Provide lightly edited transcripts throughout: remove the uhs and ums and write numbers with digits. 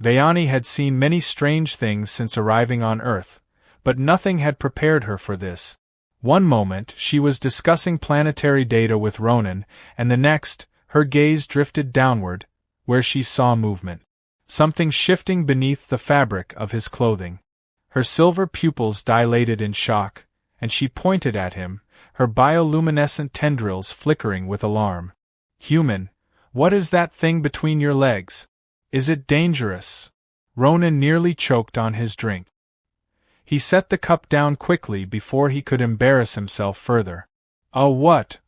Vayani had seen many strange things since arriving on Earth, but nothing had prepared her for this. One moment, she was discussing planetary data with Ronan, and the next, her gaze drifted downward, where she saw movement. Something shifting beneath the fabric of his clothing. Her silver pupils dilated in shock, and she pointed at him, her bioluminescent tendrils flickering with alarm. "Human, what is that thing between your legs? Is it dangerous?" Ronan nearly choked on his drink. He set the cup down quickly before he could embarrass himself further. "Oh, what?"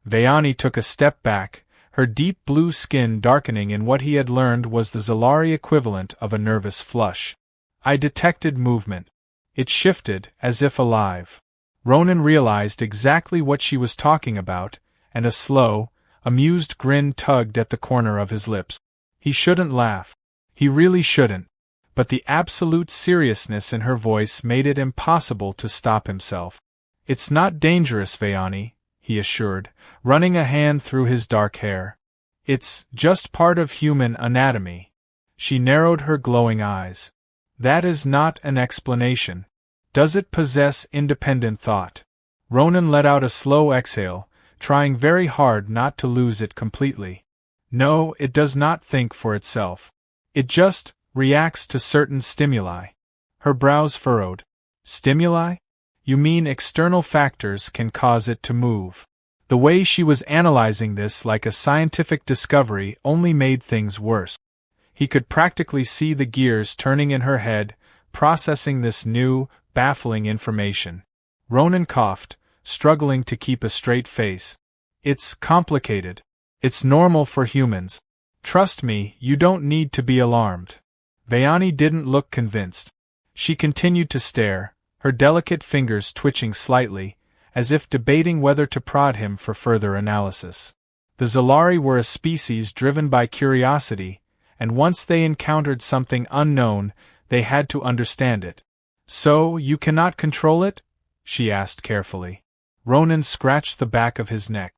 Vayani took a step back, her deep blue skin darkening in what he had learned was the Zalari equivalent of a nervous flush. "I detected movement. It shifted, as if alive." Ronan realized exactly what she was talking about, and a slow, amused grin tugged at the corner of his lips. He shouldn't laugh. He really shouldn't. But the absolute seriousness in her voice made it impossible to stop himself. "It's not dangerous, Vayani," he assured, running a hand through his dark hair. "It's just part of human anatomy." She narrowed her glowing eyes. "That is not an explanation. Does it possess independent thought?" Ronan let out a slow exhale, trying very hard not to lose it completely. "No, it does not think for itself. It just reacts to certain stimuli." Her brows furrowed. "Stimuli? You mean external factors can cause it to move?" The way she was analyzing this like a scientific discovery only made things worse. He could practically see the gears turning in her head, processing this new, baffling information. Ronan coughed, struggling to keep a straight face. "It's complicated. It's normal for humans. Trust me, you don't need to be alarmed." Vayani didn't look convinced. She continued to stare, her delicate fingers twitching slightly, as if debating whether to prod him for further analysis. The Zalari were a species driven by curiosity, and once they encountered something unknown, they had to understand it. "So, you cannot control it?" she asked carefully. Ronan scratched the back of his neck.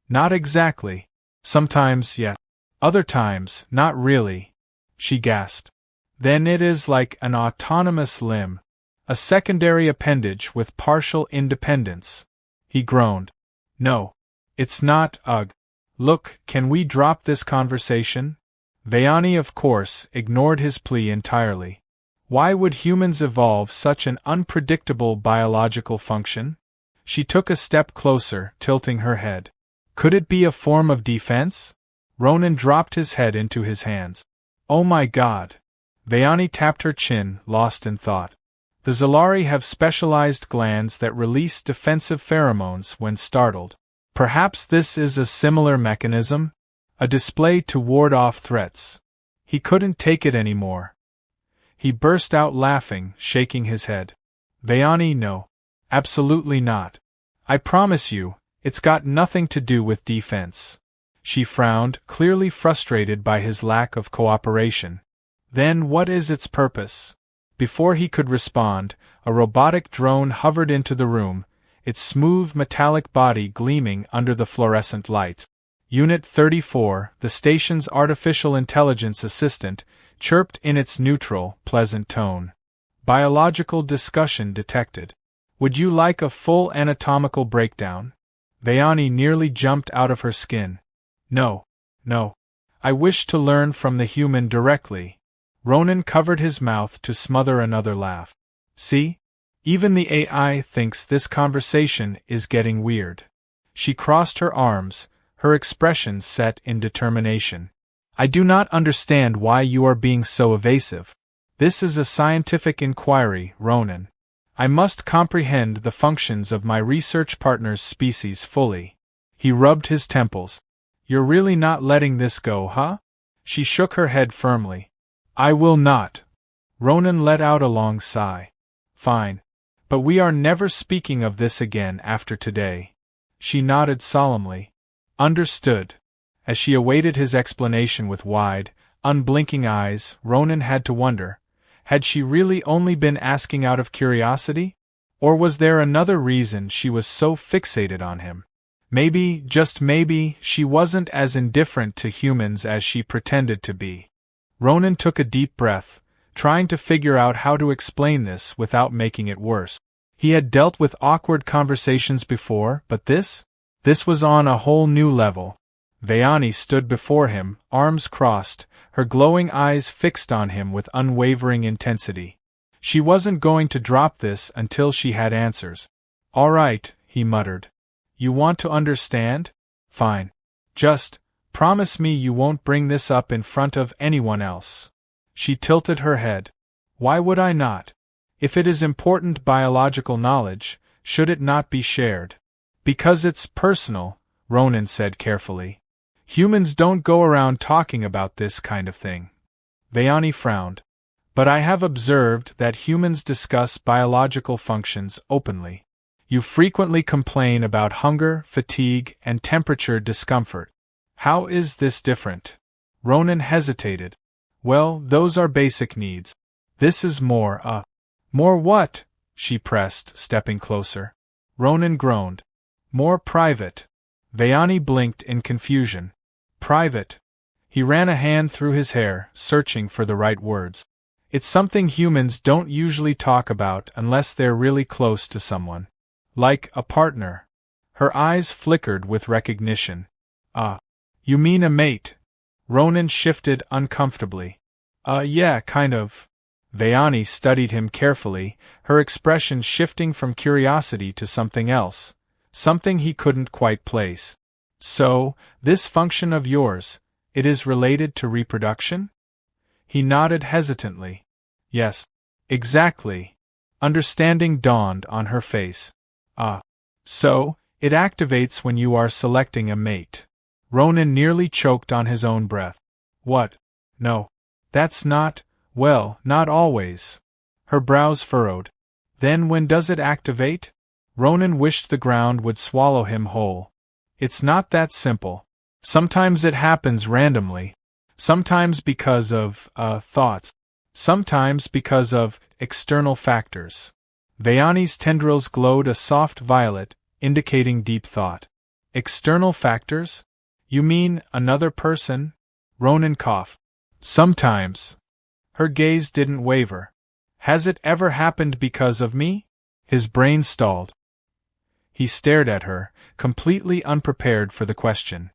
"Not exactly. Sometimes, yes. Other times, not really," she gasped. "Then it is like an autonomous limb. A secondary appendage with partial independence." He groaned. "No. It's not, ugh. Look, can we drop this conversation?" Vayani, of course, ignored his plea entirely. Why would humans evolve such an unpredictable biological function? She took a step closer, tilting her head. Could it be a form of defense? Ronan dropped his head into his hands. "Oh my God!" Vayani tapped her chin, lost in thought. The Zalari have specialized glands that release defensive pheromones when startled. Perhaps this is a similar mechanism? A display to ward off threats. He couldn't take it anymore. He burst out laughing, shaking his head. "Vayani, no. Absolutely not. I promise you, it's got nothing to do with defense." She frowned, clearly frustrated by his lack of cooperation. "Then what is its purpose?" Before he could respond, a robotic drone hovered into the room, its smooth metallic body gleaming under the fluorescent lights. Unit 34, the station's artificial intelligence assistant, chirped in its neutral, pleasant tone. "Biological discussion detected. Would you like a full anatomical breakdown?" Vayani nearly jumped out of her skin. No. I wish to learn from the human directly." Ronan covered his mouth to smother another laugh. "See? Even the AI thinks this conversation is getting weird." She crossed her arms, her expression set in determination. "I do not understand why you are being so evasive. This is a scientific inquiry, Ronan. I must comprehend the functions of my research partner's species fully." He rubbed his temples. "You're really not letting this go, huh?" She shook her head firmly. "I will not." Ronan let out a long sigh. "Fine. But we are never speaking of this again after today." She nodded solemnly. "Understood." As she awaited his explanation with wide, unblinking eyes, Ronan had to wonder, had she really only been asking out of curiosity? Or was there another reason she was so fixated on him? Maybe, just maybe, she wasn't as indifferent to humans as she pretended to be. Ronan took a deep breath, trying to figure out how to explain this without making it worse. He had dealt with awkward conversations before, but this was on a whole new level. Vayani stood before him, arms crossed, her glowing eyes fixed on him with unwavering intensity. She wasn't going to drop this until she had answers. "All right," he muttered. "You want to understand? Fine. Just promise me you won't bring this up in front of anyone else." She tilted her head. "Why would I not? If it is important biological knowledge, should it not be shared?" "Because it's personal," Ronan said carefully. "Humans don't go around talking about this kind of thing." Vayani frowned. "But I have observed that humans discuss biological functions openly. You frequently complain about hunger, fatigue, and temperature discomfort. How is this different?" Ronan hesitated. "Well, those are basic needs. This is more, More what?" she pressed, stepping closer. Ronan groaned. "More private." Vayani blinked in confusion. "Private?" He ran a hand through his hair, searching for the right words. "It's something humans don't usually talk about unless they're really close to someone. Like a partner." Her eyes flickered with recognition. You mean a mate?" Ronan shifted uncomfortably. Yeah, kind of." Vayani studied him carefully, her expression shifting from curiosity to something else, something he couldn't quite place. "So, this function of yours, it is related to reproduction?" He nodded hesitantly. "Yes. Exactly." Understanding dawned on her face. So, it activates when you are selecting a mate." Ronan nearly choked on his own breath. "What? No. That's not, well, not always." Her brows furrowed. "Then when does it activate?" Ronan wished the ground would swallow him whole. "It's not that simple. Sometimes it happens randomly. Sometimes because of, thoughts. Sometimes because of external factors." Vayani's tendrils glowed a soft violet, indicating deep thought. "External factors? You mean another person?" Ronan coughed. "Sometimes." Her gaze didn't waver. "Has it ever happened because of me?" His brain stalled. He stared at her, completely unprepared for the question.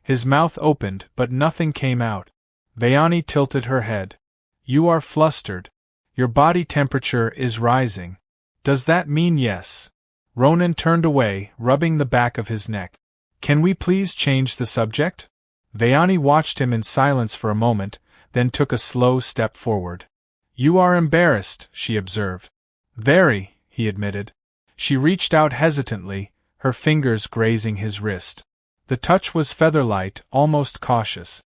His mouth opened, but nothing came out. Vayani tilted her head. "You are flustered. Your body temperature is rising. Does that mean yes?" Ronan turned away, rubbing the back of his neck. "Can we please change the subject?" Vayani watched him in silence for a moment, then took a slow step forward. "You are embarrassed," she observed. "Very," he admitted. She reached out hesitantly, her fingers grazing his wrist. The touch was feather-light, almost cautious.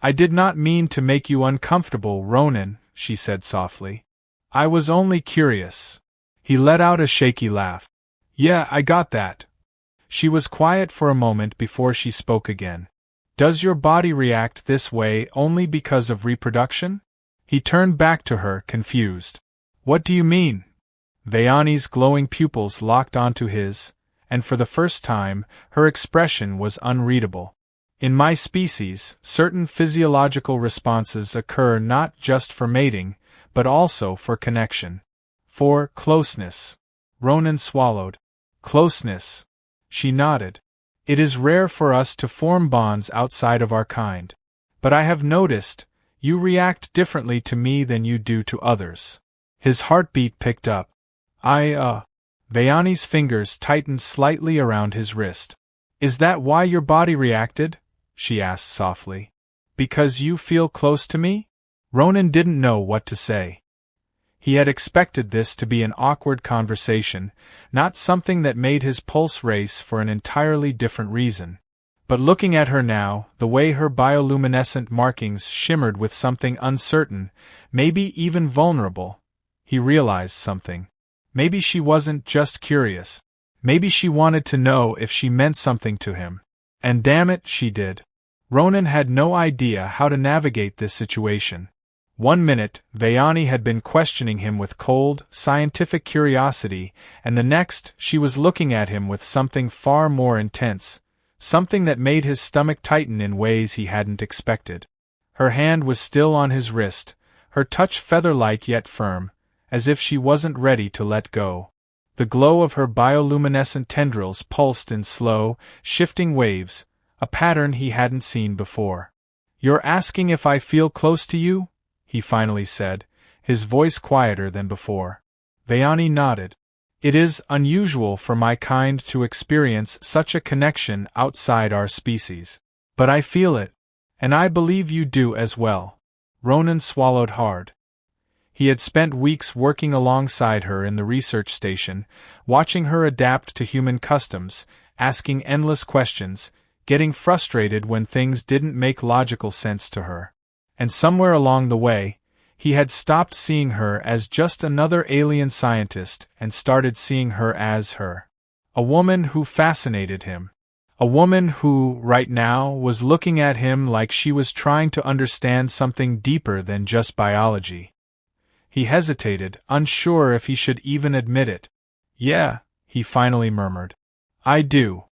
"I did not mean to make you uncomfortable, Ronan," she said softly. "I was only curious." He let out a shaky laugh. "Yeah, I got that." She was quiet for a moment before she spoke again. "Does your body react this way only because of reproduction?" He turned back to her, confused. "What do you mean?" Vayani's glowing pupils locked onto his, and for the first time, her expression was unreadable. "In my species, certain physiological responses occur not just for mating, but also for connection. For closeness." Ronan swallowed. "Closeness." She nodded. "It is rare for us to form bonds outside of our kind. But I have noticed, you react differently to me than you do to others." His heartbeat picked up. Vayani's fingers tightened slightly around his wrist. "Is that why your body reacted?" she asked softly. "Because you feel close to me?" Ronan didn't know what to say. He had expected this to be an awkward conversation, not something that made his pulse race for an entirely different reason. But looking at her now, the way her bioluminescent markings shimmered with something uncertain, maybe even vulnerable, he realized something. Maybe she wasn't just curious. Maybe she wanted to know if she meant something to him. And damn it, she did. Ronan had no idea how to navigate this situation. One minute, Vayani had been questioning him with cold, scientific curiosity, and the next, she was looking at him with something far more intense, something that made his stomach tighten in ways he hadn't expected. Her hand was still on his wrist, her touch feather-like yet firm, as if she wasn't ready to let go. The glow of her bioluminescent tendrils pulsed in slow, shifting waves, a pattern he hadn't seen before. "You're asking if I feel close to you?" he finally said, his voice quieter than before. Vayani nodded. "It is unusual for my kind to experience such a connection outside our species. But I feel it. And I believe you do as well." Ronan swallowed hard. He had spent weeks working alongside her in the research station, watching her adapt to human customs, asking endless questions, getting frustrated when things didn't make logical sense to her. And somewhere along the way, he had stopped seeing her as just another alien scientist and started seeing her as her. A woman who fascinated him. A woman who, right now, was looking at him like she was trying to understand something deeper than just biology. He hesitated, unsure if he should even admit it. "Yeah," he finally murmured. "I do."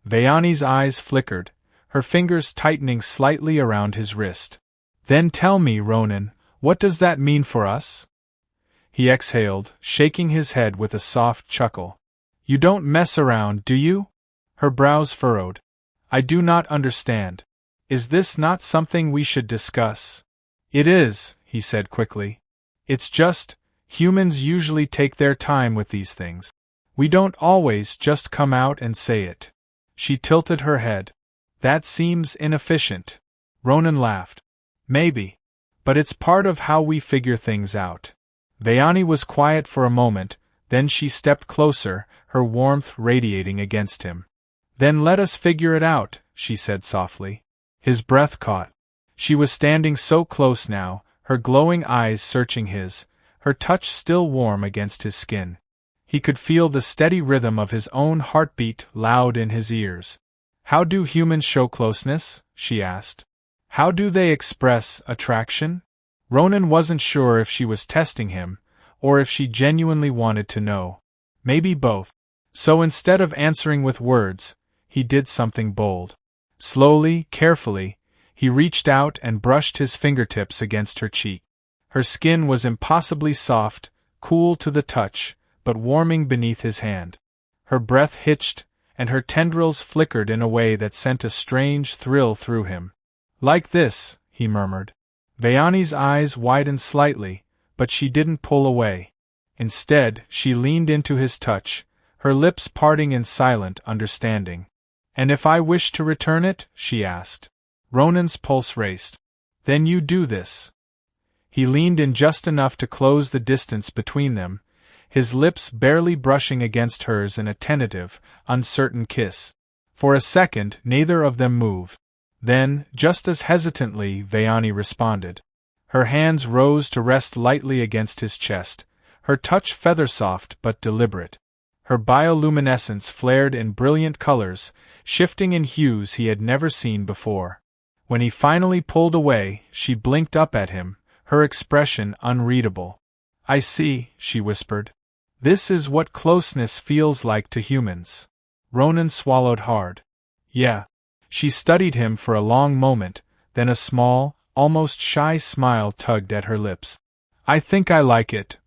Vayani's eyes flickered, her fingers tightening slightly around his wrist. "Then tell me, Ronan, what does that mean for us?" He exhaled, shaking his head with a soft chuckle. "You don't mess around, do you?" Her brows furrowed. "I do not understand. Is this not something we should discuss?" "It is," he said quickly. "It's just, humans usually take their time with these things. We don't always just come out and say it." She tilted her head. "That seems inefficient." Ronan laughed. "Maybe. But it's part of how we figure things out." Vayani was quiet for a moment, then she stepped closer, her warmth radiating against him. "Then let us figure it out," she said softly. His breath caught. She was standing so close now, her glowing eyes searching his, her touch still warm against his skin. He could feel the steady rhythm of his own heartbeat loud in his ears. "How do humans show closeness?" she asked. "How do they express attraction?" Ronan wasn't sure if she was testing him, or if she genuinely wanted to know. Maybe both. So instead of answering with words, he did something bold. Slowly, carefully, he reached out and brushed his fingertips against her cheek. Her skin was impossibly soft, cool to the touch, but warming beneath his hand. Her breath hitched, and her tendrils flickered in a way that sent a strange thrill through him. "Like this," he murmured. Vayani's eyes widened slightly, but she didn't pull away. Instead, she leaned into his touch, her lips parting in silent understanding. "And if I wish to return it?" she asked. Ronan's pulse raced. "Then you do this." He leaned in just enough to close the distance between them, his lips barely brushing against hers in a tentative, uncertain kiss. For a second, neither of them moved. Then, just as hesitantly, Vayani responded. Her hands rose to rest lightly against his chest, her touch feather-soft but deliberate. Her bioluminescence flared in brilliant colors, shifting in hues he had never seen before. When he finally pulled away, she blinked up at him, her expression unreadable. "I see," she whispered. "This is what closeness feels like to humans." Ronan swallowed hard. "Yeah." She studied him for a long moment, then a small, almost shy smile tugged at her lips. "I think I like it."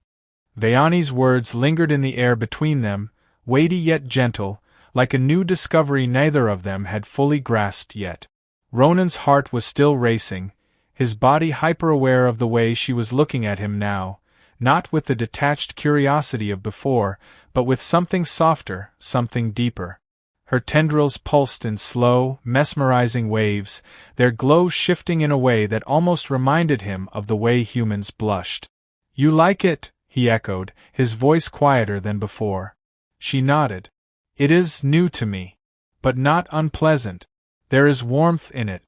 Vayani's words lingered in the air between them, weighty yet gentle, like a new discovery neither of them had fully grasped yet. Ronan's heart was still racing, his body hyper-aware of the way she was looking at him now, not with the detached curiosity of before, but with something softer, something deeper. Her tendrils pulsed in slow, mesmerizing waves, their glow shifting in a way that almost reminded him of the way humans blushed. "You like it?" he echoed, his voice quieter than before. She nodded. "It is new to me. But not unpleasant. There is warmth in it.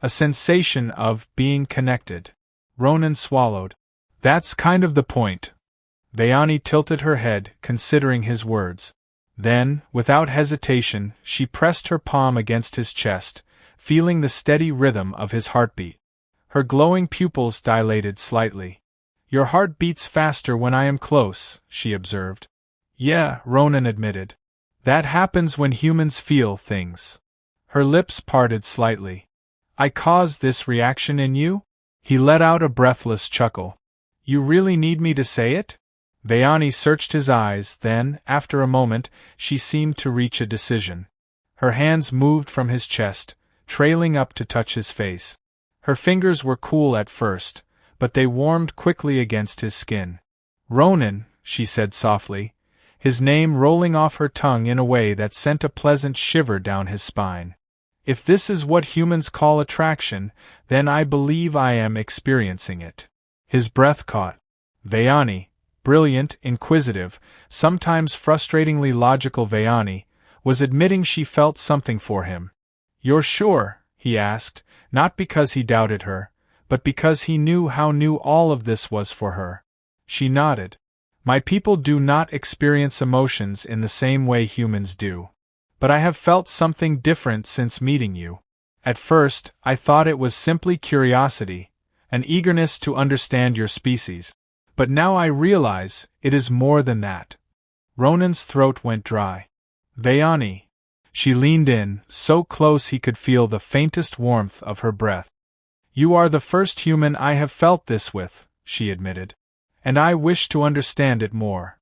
A sensation of being connected." Ronan swallowed. "That's kind of the point." Vayani tilted her head, considering his words. Then, without hesitation, she pressed her palm against his chest, feeling the steady rhythm of his heartbeat. Her glowing pupils dilated slightly. "Your heart beats faster when I am close," she observed. "Yeah," Ronan admitted. "That happens when humans feel things." Her lips parted slightly. "I caused this reaction in you?" He let out a breathless chuckle. You really need me to say it? Vayani searched his eyes, then, after a moment, she seemed to reach a decision. Her hands moved from his chest, trailing up to touch his face. Her fingers were cool at first, but they warmed quickly against his skin. Ronan, she said softly, his name rolling off her tongue in a way that sent a pleasant shiver down his spine. If this is what humans call attraction, then I believe I am experiencing it. His breath caught. Vayani, brilliant, inquisitive, sometimes frustratingly logical Vayani, was admitting she felt something for him. You're sure? He asked, not because he doubted her, but because he knew how new all of this was for her. She nodded. My people do not experience emotions in the same way humans do. But I have felt something different since meeting you. At first, I thought it was simply curiosity, an eagerness to understand your species. But now I realize it is more than that. Ronan's throat went dry. Vayani. She leaned in, so close he could feel the faintest warmth of her breath. You are the first human I have felt this with, she admitted. And I wish to understand it more.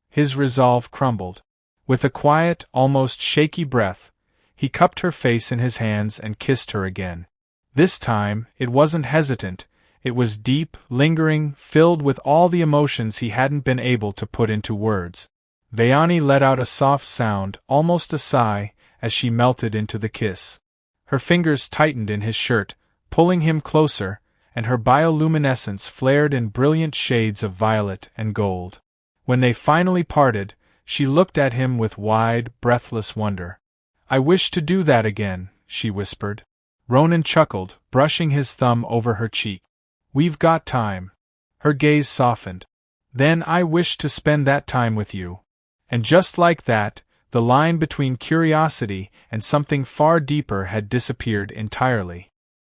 His resolve crumbled. With a quiet, almost shaky breath, he cupped her face in his hands and kissed her again. This time, it wasn't hesitant, it was deep, lingering, filled with all the emotions he hadn't been able to put into words. Vayani let out a soft sound, almost a sigh, as she melted into the kiss. Her fingers tightened in his shirt, pulling him closer, and her bioluminescence flared in brilliant shades of violet and gold. When they finally parted, she looked at him with wide, breathless wonder. I wish to do that again, she whispered. Ronan chuckled, brushing his thumb over her cheek. We've got time. Her gaze softened. Then I wish to spend that time with you. And just like that, the line between curiosity and something far deeper had disappeared entirely.